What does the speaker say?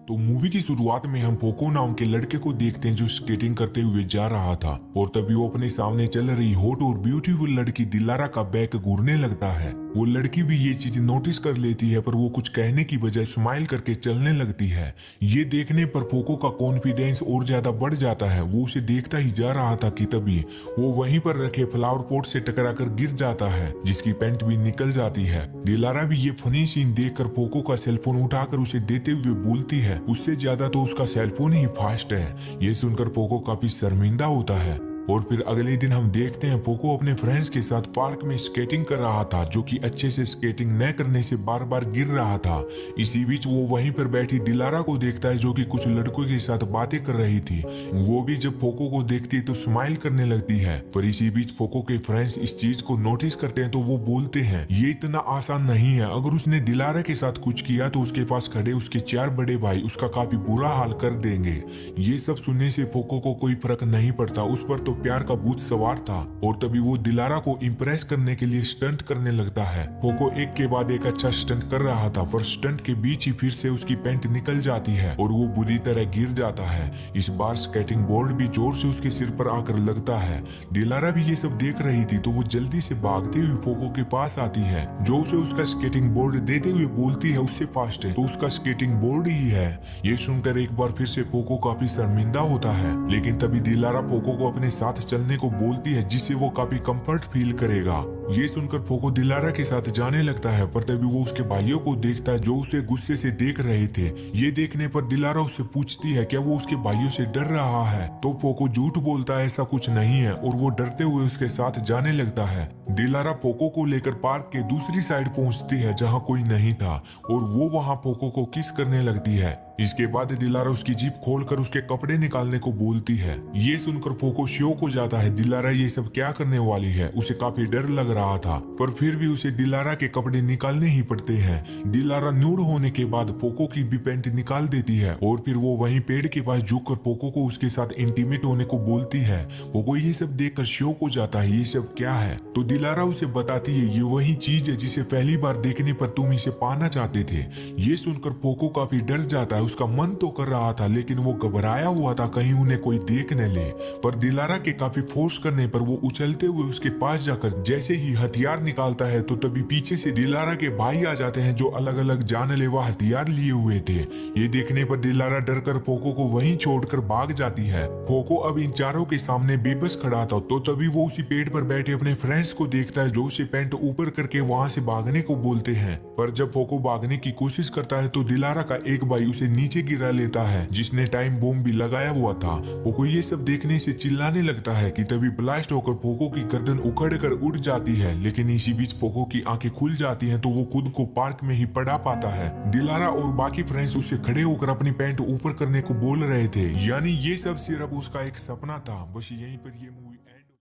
तो मूवी की शुरुआत में हम पोको नाम के लड़के को देखते हैं जो स्केटिंग करते हुए जा रहा था और तभी वो अपने सामने चल रही हॉट और ब्यूटीफुल लड़की दिलारा का बैक घूरने लगता है। वो लड़की भी ये चीज नोटिस कर लेती है पर वो कुछ कहने की बजाय स्माइल करके चलने लगती है। ये देखने पर पोको का कॉन्फिडेंस और ज्यादा बढ़ जाता है। वो उसे देखता ही जा रहा था कि तभी वो वहीं पर रखे फ्लावर पॉट से टकराकर गिर जाता है जिसकी पैंट भी निकल जाती है। दिलारा भी ये फनी सीन देखकर पोको का सेलफोन उठाकर उसे देते हुए बोलती है उससे ज्यादा तो उसका सेलफोन ही फास्ट है। ये सुनकर पोको काफी शर्मिंदा होता है। और फिर अगले दिन हम देखते हैं पोको अपने फ्रेंड्स के साथ पार्क में स्केटिंग कर रहा था जो कि अच्छे से स्केटिंग न करने से बार बार गिर रहा था। इसी बीच वो वहीं पर बैठी दिलारा को देखता है जो कि कुछ लड़कों के साथ बातें कर रही थी। वो भी जब पोको को देखती है तो स्माइल करने लगती है। पर इसी बीच पोको के फ्रेंड्स इस चीज को नोटिस करते हैं तो वो बोलते हैं ये इतना आसान नहीं है। अगर उसने दिलारा के साथ कुछ किया तो उसके पास खड़े उसके 4 बड़े भाई उसका काफी बुरा हाल कर देंगे। ये सब सुनने से पोको को कोई फर्क नहीं पड़ता। उस पर तो प्यार का भूत सवार था और तभी वो दिलारा को इम्प्रेस करने के लिए स्टंट करने लगता है। पोको एक के बाद एक अच्छा स्टंट कर रहा था पर स्टंट के बीच ही फिर से उसकी पैंट निकल जाती है और वो बुरी तरह गिर जाता है। इस बार स्केटिंग बोर्ड भी जोर से उसके सिर पर आकर लगता है। दिलारा भी ये सब देख रही थी तो वो जल्दी से भागते हुए पोको के पास आती है जो उसे उसका स्केटिंग बोर्ड देते हुए बोलती है उससे फास्ट है तो उसका स्केटिंग बोर्ड ही है। ये सुनकर एक बार फिर से पोको काफी शर्मिंदा होता है लेकिन तभी दिलारा पोको को अपने साथ चलने को बोलती है जिससे वो काफी कंफर्ट फील करेगा। ये सुनकर पोको दिलारा के साथ जाने लगता है पर तभी वो उसके भाइयों को देखता है जो उसे गुस्से से देख रहे थे। ये देखने पर दिलारा उससे पूछती है क्या वो उसके भाइयों से डर रहा है तो पोको झूठ बोलता है ऐसा कुछ नहीं है और वो डरते हुए उसके साथ जाने लगता है। दिलारा पोको को लेकर पार्क के दूसरी साइड पहुंचती है जहां कोई नहीं था और वो वहां पोको को किस करने लगती है। इसके बाद दिलारा उसकी जीप खोलकर उसके कपड़े निकालने को बोलती है। ये सुनकर पोको शॉक हो जाता है। दिलारा ये सब क्या करने वाली है। उसे काफी डर लग रहा था पर फिर भी उसे दिलारा के कपड़े निकालने ही पड़ते हैं। दिलारा न्यूड होने के बाद पोको की भी पैंट निकाल देती है और फिर वो वहीं पेड़ के पास झुककर पोको को उसके साथ इंटीमेट होने को बोलती है। पोको ये सब देखकर शॉक हो जाता है ये सब क्या है तो दिलारा उसे बताती है ये वही चीज है जिसे पहली बार देखने पर तुम इसे पाना चाहते थे। ये सुनकर पोको काफी डर जाता है। उसका मन तो कर रहा था लेकिन वो घबराया हुआ था कहीं उन्हें कोई देख न ले। पर दिलारा के काफी फोर्स करने पर वो उछलते हुए उसके पास जाकर जैसे ही हथियार निकालता है तो तभी पीछे से दिलारा के भाई आ जाते हैं जो अलग अलग जानलेवा हथियार लिए हुए थे। ये देखने पर दिलारा डर कर पोको को वहीं छोड़कर भाग जाती है। पोको अब इन चारों के सामने बेबस खड़ा था तो तभी वो उसी पेड़ पर बैठे अपने फ्रेंड्स को देखता है जो उसे पैंट ऊपर करके वहां से भागने को बोलते हैं। पर जब पोको भागने की कोशिश करता है तो दिलारा का एक भाई उसे नीचे गिरा लेता है जिसने टाइम बॉम्ब भी लगाया हुआ था। पोको ये सब देखने से चिल्लाने लगता है कि तभी ब्लास्ट होकर पोको की गर्दन उखड़कर उड़ जाती है लेकिन इसी बीच पोको की आंखें खुल जाती हैं तो वो खुद को पार्क में ही पड़ा पाता है। दिलारा और बाकी फ्रेंड्स उससे खड़े होकर अपनी पैंट ऊपर करने को बोल रहे थे यानी ये सब सिर्फ उसका एक सपना था। बस यहीं पर ये